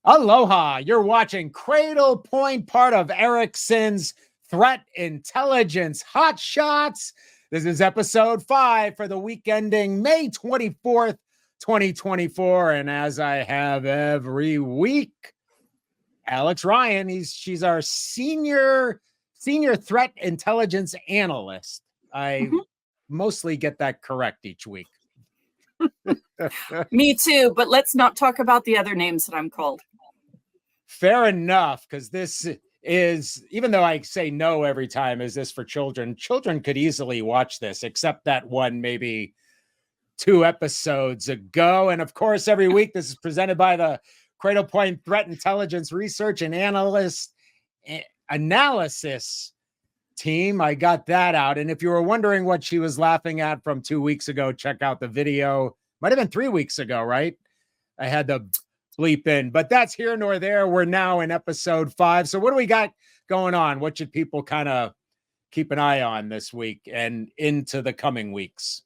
Aloha, you're watching Cradlepoint, part of Ericsson's Threat Intelligence Hot Shots. This is episode 5 for the week ending May 24th, 2024. And as I have every week, Alex Ryan, she's our senior threat intelligence analyst. I mostly get that correct each week. Me too, but let's not talk about the other names that I'm called. Fair enough, because this is, even though I say no every time, is this for children? Children could easily watch this, except that one maybe 2 episodes ago. And of course, every week, this is presented by the Cradlepoint Threat Intelligence Research and Analysis team. I got that out. And if you were wondering what she was laughing at from 2 weeks ago, check out the video. Might have been 3 weeks ago, right? I had the bleep in, but that's here nor there. We're now in episode 5. So what do we got going on? What should people kind of keep an eye on this week and into the coming weeks?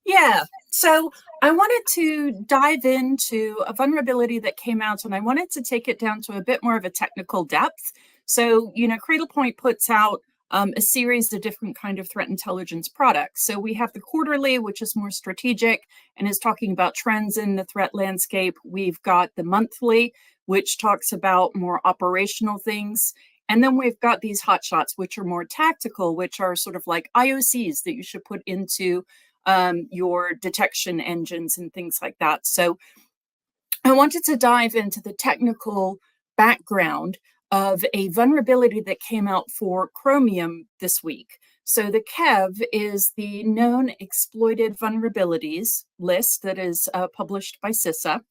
Yeah, so I wanted to dive into a vulnerability that came out, and I wanted to take it down to a bit more of a technical depth. So, Cradlepoint puts out a series of different kind of threat intelligence products. So we have the quarterly, which is more strategic and is talking about trends in the threat landscape. We've got the monthly, which talks about more operational things. And then we've got these hotshots, which are more tactical, which are sort of like IOCs that you should put into your detection engines and things like that. So I wanted to dive into the technical background of a vulnerability that came out for Chromium this week. So the KEV is the known exploited vulnerabilities list that is published by CISA.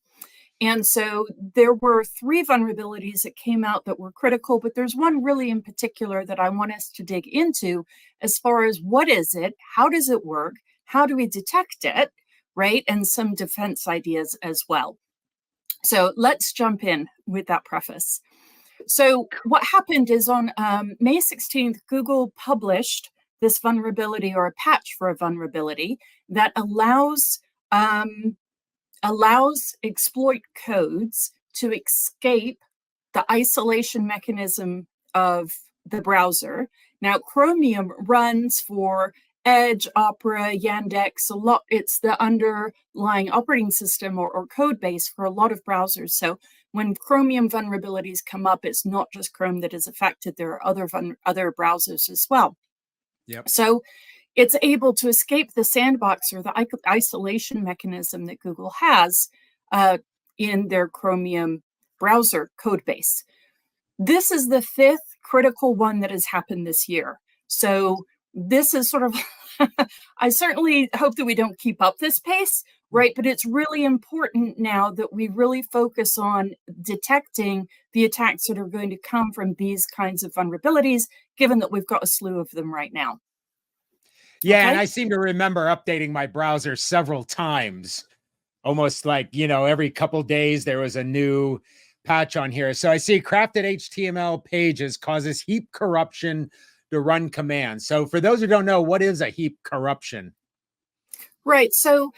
And so there were 3 vulnerabilities that came out that were critical, but there's one really in particular that I want us to dig into as far as what is it, how does it work, how do we detect it, right? And some defense ideas as well. So let's jump in with that preface. So what happened is on May 16th, Google published this vulnerability or a patch for a vulnerability that allows exploit codes to escape the isolation mechanism of the browser. Now, Chromium runs for Edge, Opera, Yandex, a lot. It's the underlying operating system or code base for a lot of browsers. So when Chromium vulnerabilities come up, it's not just Chrome that is affected. There are other browsers as well. Yep. So it's able to escape the sandbox or the isolation mechanism that Google has in their Chromium browser code base. This is the 5th critical one that has happened this year. So this is sort of, I certainly hope that we don't keep up this pace, right? But it's really important now that we really focus on detecting the attacks that are going to come from these kinds of vulnerabilities, given that we've got a slew of them right now. Yeah, okay? And I seem to remember updating my browser several times, almost like, every couple days there was a new patch on here. So I see crafted HTML pages causes heap corruption to run commands. So for those who don't know, what is a heap corruption? Right. So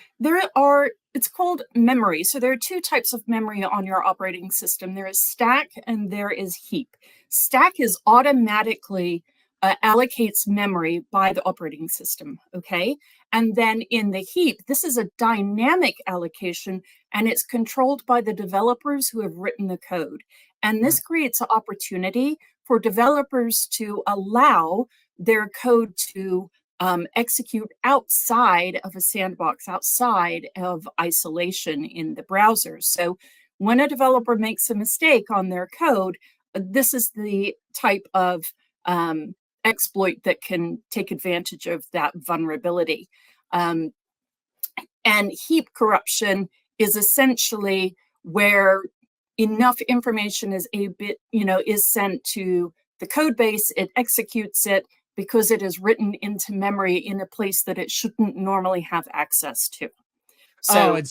it's called memory. So there are 2 types of memory on your operating system. There is stack and there is heap. Stack is automatically allocates memory by the operating system. Okay. And then in the heap, this is a dynamic allocation and it's controlled by the developers who have written the code. And this creates an opportunity for developers to allow their code to execute outside of a sandbox, outside of isolation in the browser. So when a developer makes a mistake on their code, this is the type of exploit that can take advantage of that vulnerability. And heap corruption is essentially where enough information is sent to the code base, it executes it because it is written into memory in a place that it shouldn't normally have access to. So,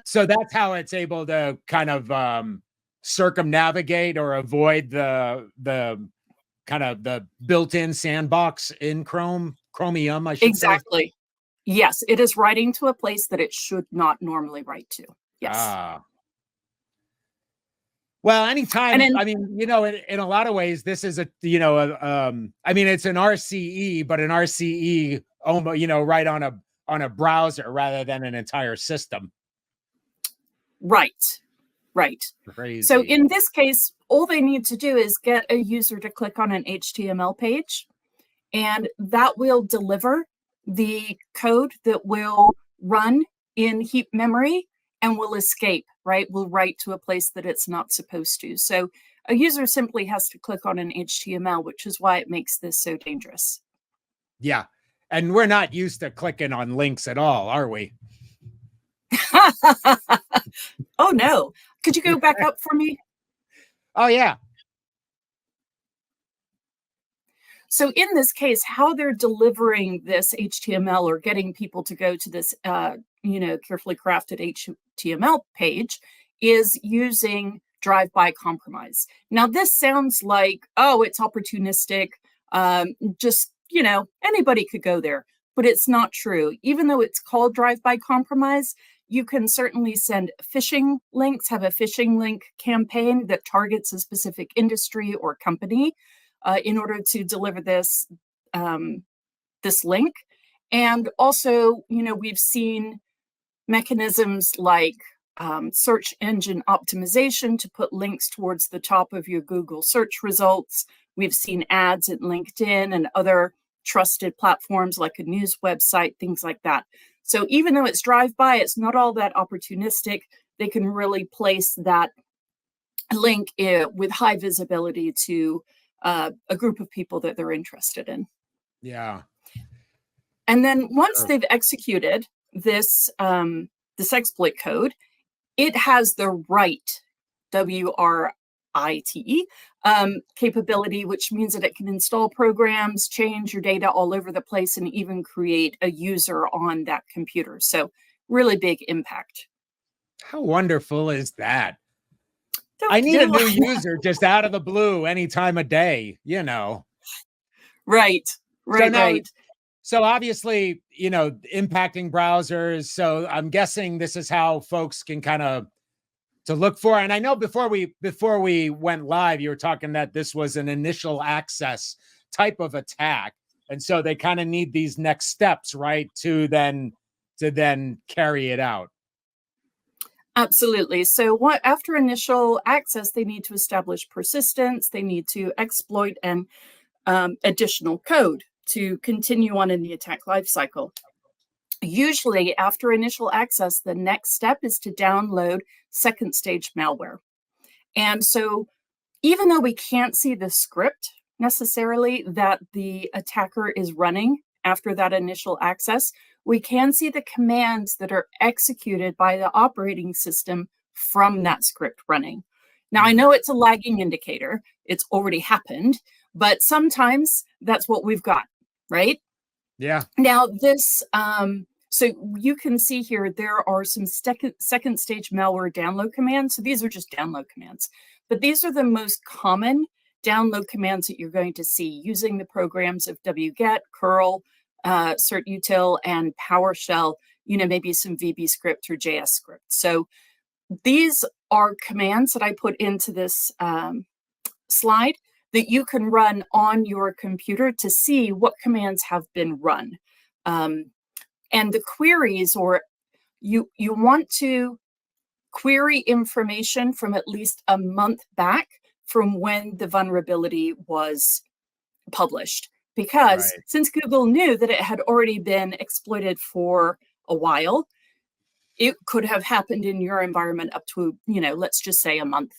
so that's how it's able to kind of circumnavigate or avoid the kind of the built-in sandbox in Chromium, I should say. Exactly. Yes, it is writing to a place that it should not normally write to. Yes. Well, anytime, And I mean, in a lot of ways, this is I mean, it's an RCE, but an RCE, right on a browser rather than an entire system. right. So Crazy. in this case, all they need to do is get a user to click on an HTML page, and that will deliver the code that will run in heap memory and will escape, right? Will write to a place that it's not supposed to. So a user simply has to click on an HTML, which is why it makes this so dangerous. Yeah. And we're not used to clicking on links at all, are we? Oh, no. Could you go back up for me? Oh, yeah. So in this case, how they're delivering this HTML or getting people to go to this, carefully crafted HTML page is using drive-by compromise. Now, this sounds like, oh, it's opportunistic. Just, anybody could go there, but it's not true. Even though it's called drive-by compromise, you can certainly send phishing links, have a phishing link campaign that targets a specific industry or company in order to deliver this link. And also, we've seen mechanisms like search engine optimization to put links towards the top of your Google search results. We've seen ads at LinkedIn and other trusted platforms like a news website, things like that. So even though it's drive-by, it's not all that opportunistic. They can really place that link with high visibility to a group of people that they're interested in. Yeah. And then once they've executed this exploit code, it has the write, WRITE, capability, which means that it can install programs, change your data all over the place, and even create a user on that computer. So really big impact. How wonderful is that? Don't I need a do- new user just out of the blue any time of day, Right. So obviously, impacting browsers. So I'm guessing this is how folks can kind of to look for. And I know before we went live, you were talking that this was an initial access type of attack. And so they kind of need these next steps, right? To then carry it out. Absolutely. So after initial access, they need to establish persistence. They need to exploit and additional code to continue on in the attack lifecycle. Usually after initial access, the next step is to download second stage malware. And so even though we can't see the script necessarily that the attacker is running after that initial access, we can see the commands that are executed by the operating system from that script running. Now, I know it's a lagging indicator. It's already happened, but sometimes that's what we've got, right? Yeah. Now, this, so you can see here, there are some second stage malware download commands. So these are just download commands, but these are the most common download commands that you're going to see using the programs of wget, curl, certutil, and PowerShell, maybe some VB script or JS script. So these are commands that I put into this slide that you can run on your computer to see what commands have been run. And the queries, or you want to query information from at least a month back from when the vulnerability was published. Because since Google knew that it had already been exploited for a while, it could have happened in your environment up to, let's just say a month.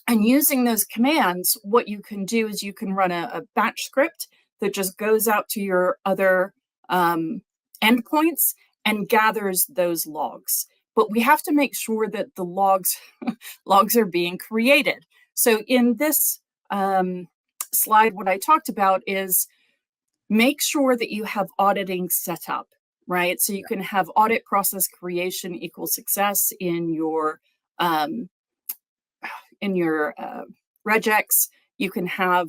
And using those commands, what you can do is you can run a batch script that just goes out to your other endpoints and gathers those logs. But we have to make sure that the logs are being created. So in this slide, what I talked about is make sure that you have auditing set up, right? So you can have audit process creation equals success in your regex. You can have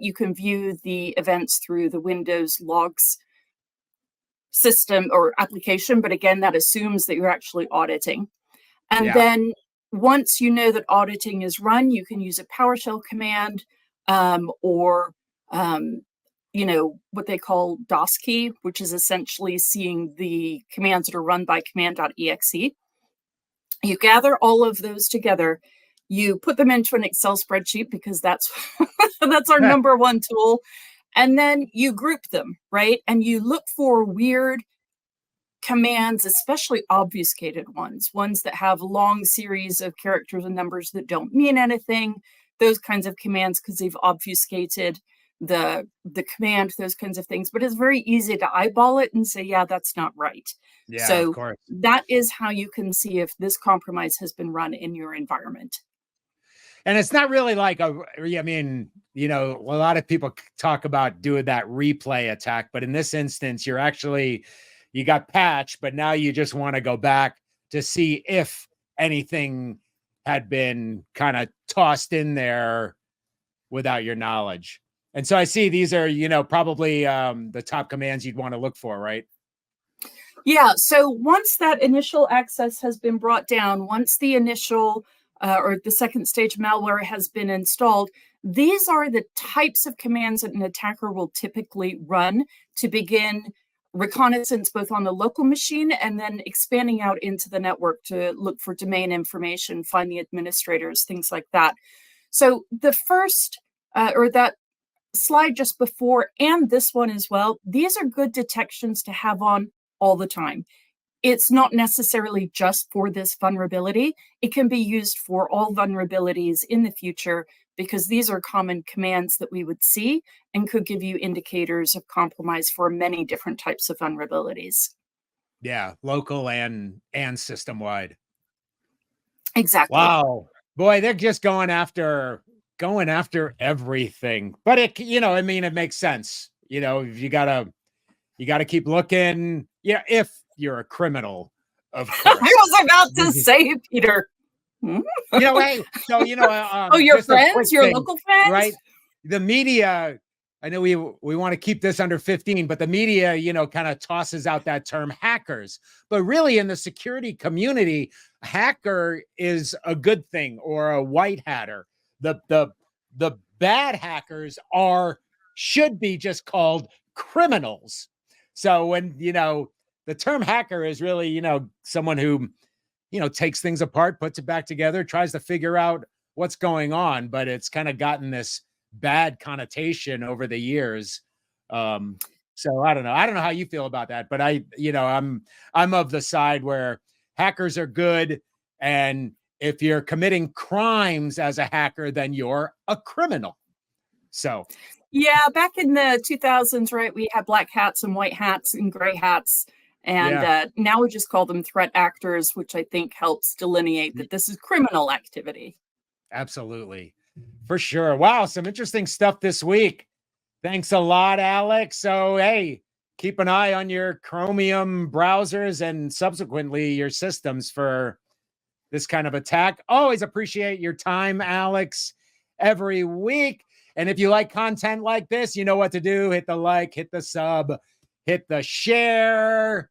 you can view the events through the Windows logs system or application, but again, that assumes that you're actually auditing. And then once you know that auditing is run, you can use a PowerShell command or what they call DOS key, which is essentially seeing the commands that are run by command.exe. You gather all of those together, you put them into an Excel spreadsheet because that's that's our number one tool, and then you group them, right? And you look for weird commands, especially obfuscated ones that have long series of characters and numbers that don't mean anything, those kinds of commands because they've obfuscated the command, those kinds of things. But it's very easy to eyeball it and say, yeah, that's not right. Yeah, so of course. that is how you can see if this compromise has been run in your environment. And it's not really like a lot of people talk about doing that replay attack, but in this instance, you got patched, but now you just want to go back to see if anything had been kind of tossed in there without your knowledge. And so I see these are, probably the top commands you'd want to look for, right? Yeah. So once that initial access has been brought down, once the initial or the second stage malware has been installed, these are the types of commands that an attacker will typically run to begin reconnaissance both on the local machine and then expanding out into the network to look for domain information, find the administrators, things like that. So the first or that slide just before and this one as well, these are good detections to have on all the time. It's not necessarily just for this vulnerability. It can be used for all vulnerabilities in the future because these are common commands that we would see and could give you indicators of compromise for many different types of vulnerabilities. Yeah, local and system-wide. Exactly. Wow. Boy, they're just going after everything. But it makes sense. You gotta keep looking. Yeah, if you're a criminal, of course. I was about to say, Peter. Hey, so your friends, your local friends, right? The media, I know we want to keep this under 15, but the media, kind of tosses out that term hackers. But really, in the security community, hacker is a good thing, or a white hatter. The bad hackers should be just called criminals. So when the term hacker is really someone who takes things apart, puts it back together, tries to figure out what's going on, but it's kind of gotten this bad connotation over the years. So I don't know how you feel about that, but I'm of the side where hackers are good, and if you're committing crimes as a hacker, then you're a criminal. So yeah, back in the 2000s, right, we had black hats and white hats and gray hats. And now we just call them threat actors, which I think helps delineate that this is criminal activity. Absolutely. For sure. Wow. Some interesting stuff this week. Thanks a lot, Alex. So, hey, keep an eye on your Chromium browsers and subsequently your systems for this kind of attack. Always appreciate your time, Alex, every week. And if you like content like this, you know what to do. Hit the like, hit the sub, hit the share.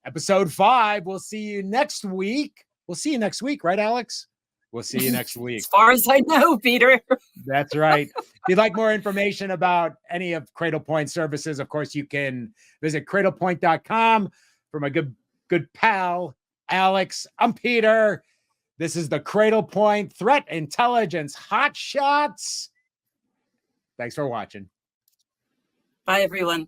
Episode 5. We'll see you next week. We'll see you next week, right, Alex? We'll see you next week. As far as I know, Peter. That's right. If you'd like more information about any of Cradlepoint services, of course, you can visit cradlepoint.com. For my good pal, Alex, I'm Peter. This is the Cradlepoint Threat Intelligence Hot Shots. Thanks for watching. Bye, everyone.